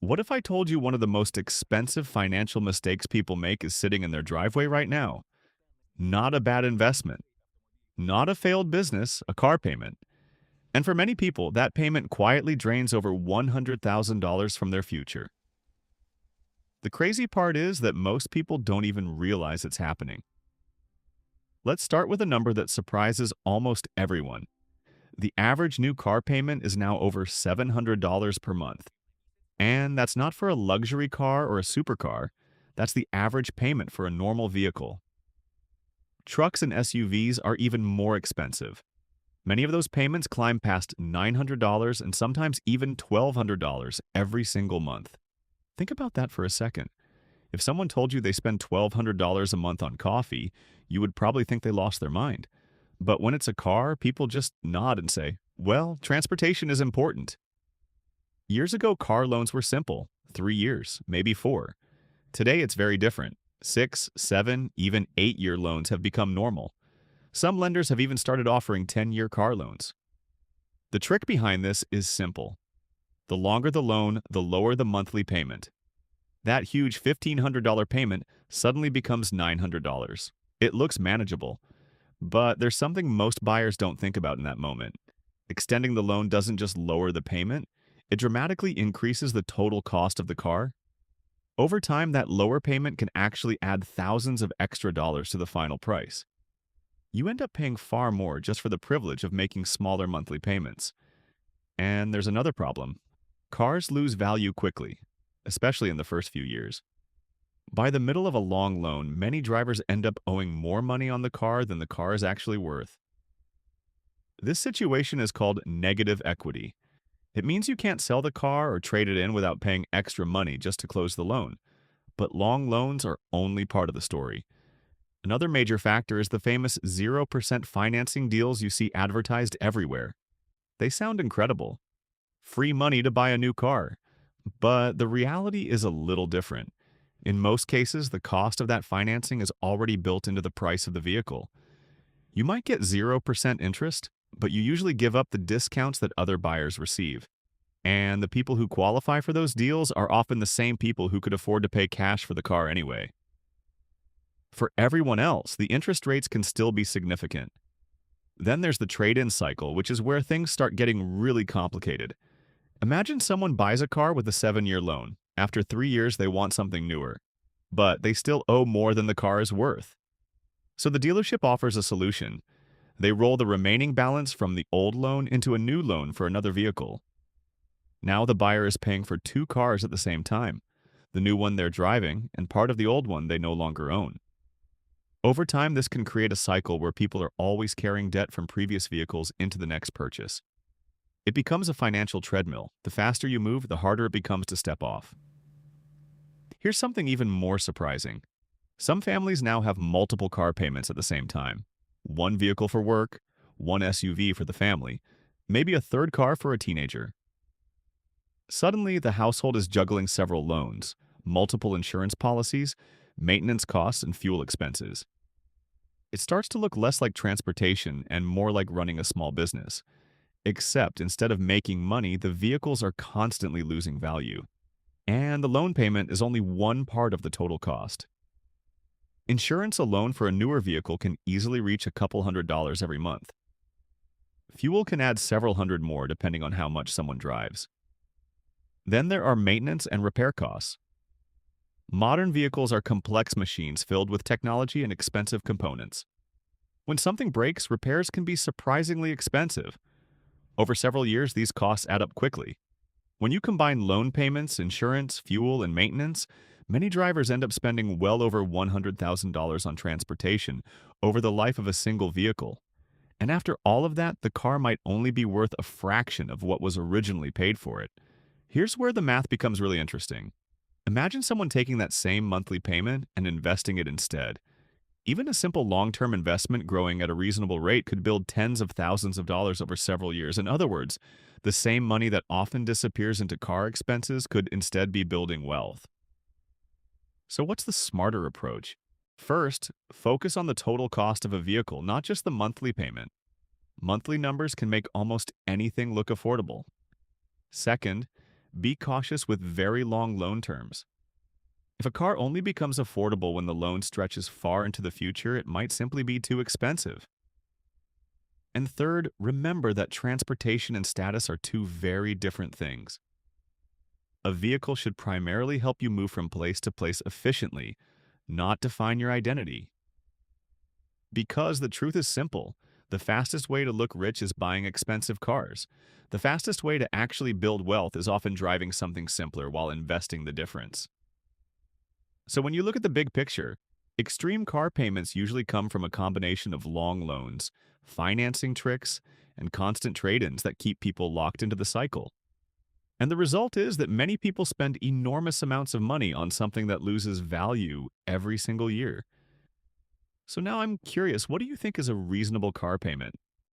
What if I told you one of the most expensive financial mistakes people make is sitting in their driveway right now? Not a bad investment, not a failed business, a car payment. And for many people, that payment quietly drains over $100,000 from their future. The crazy part is that most people don't even realize it's happening. Let's start with a number that surprises almost everyone. The average new car payment is now over $700 per month. And that's not for a luxury car or a supercar. That's the average payment for a normal vehicle. Trucks and SUVs are even more expensive. Many of those payments climb past $900 and sometimes even $1,200 every single month. Think about that for a second. If someone told you they spend $1,200 a month on coffee, you would probably think they lost their mind. But when it's a car, people just nod and say, well, transportation is important. Years ago, car loans were simple, 3 years, maybe 4. Today, it's very different. 6, 7, even 8-year loans have become normal. Some lenders have even started offering 10-year car loans. The trick behind this is simple. The longer the loan, the lower the monthly payment. That huge $1,500 payment suddenly becomes $900. It looks manageable, but there's something most buyers don't think about in that moment. Extending the loan doesn't just lower the payment, it dramatically increases the total cost of the car. Over time, that lower payment can actually add thousands of extra dollars to the final price. You end up paying far more just for the privilege of making smaller monthly payments. And there's another problem. Cars lose value quickly, especially in the first few years. By the middle of a long loan, many drivers end up owing more money on the car than the car is actually worth. This situation is called negative equity. It means you can't sell the car or trade it in without paying extra money just to close the loan. But long loans are only part of the story. Another major factor is the famous 0% financing deals you see advertised everywhere. They sound incredible. Free money to buy a new car. But the reality is a little different. In most cases, the cost of that financing is already built into the price of the vehicle. You might get 0% interest, but you usually give up the discounts that other buyers receive. And the people who qualify for those deals are often the same people who could afford to pay cash for the car anyway. For everyone else, the interest rates can still be significant. Then there's the trade-in cycle, which is where things start getting really complicated. Imagine someone buys a car with a 7-year loan. After 3 years, they want something newer. But they still owe more than the car is worth. So the dealership offers a solution. They roll the remaining balance from the old loan into a new loan for another vehicle. Now the buyer is paying for 2 cars at the same time, the new one they're driving and part of the old one they no longer own. Over time, this can create a cycle where people are always carrying debt from previous vehicles into the next purchase. It becomes a financial treadmill. The faster you move, the harder it becomes to step off. Here's something even more surprising. Some families now have multiple car payments at the same time. One vehicle for work, one SUV for the family, maybe a third car for a teenager. Suddenly, the household is juggling several loans, multiple insurance policies, maintenance costs, and fuel expenses. It starts to look less like transportation and more like running a small business. Except instead of making money, the vehicles are constantly losing value. And the loan payment is only one part of the total cost. Insurance alone for a newer vehicle can easily reach a couple $100s every month. Fuel can add several hundred more depending on how much someone drives. Then there are maintenance and repair costs. Modern vehicles are complex machines filled with technology and expensive components. When something breaks, repairs can be surprisingly expensive. Over several years, these costs add up quickly. When you combine loan payments, insurance, fuel, and maintenance, many drivers end up spending well over $100,000 on transportation over the life of a single vehicle. And after all of that, the car might only be worth a fraction of what was originally paid for it. Here's where the math becomes really interesting. Imagine someone taking that same monthly payment and investing it instead. Even a simple long-term investment growing at a reasonable rate could build tens of thousands of dollars over several years. In other words, the same money that often disappears into car expenses could instead be building wealth. So what's the smarter approach? First, focus on the total cost of a vehicle, not just the monthly payment. Monthly numbers can make almost anything look affordable. Second, Be cautious with very long loan terms. If a car only becomes affordable when the loan stretches far into the future, it might simply be too expensive. And third, remember that transportation and status are two very different things. A vehicle should primarily help you move from place to place efficiently, not define your identity. Because the truth is simple, the fastest way to look rich is buying expensive cars. The fastest way to actually build wealth is often driving something simpler while investing the difference. So when you look at the big picture, extreme car payments usually come from a combination of long loans, financing tricks, and constant trade-ins that keep people locked into the cycle. And the result is that many people spend enormous amounts of money on something that loses value every single year. So now I'm curious, what do you think is a reasonable car payment?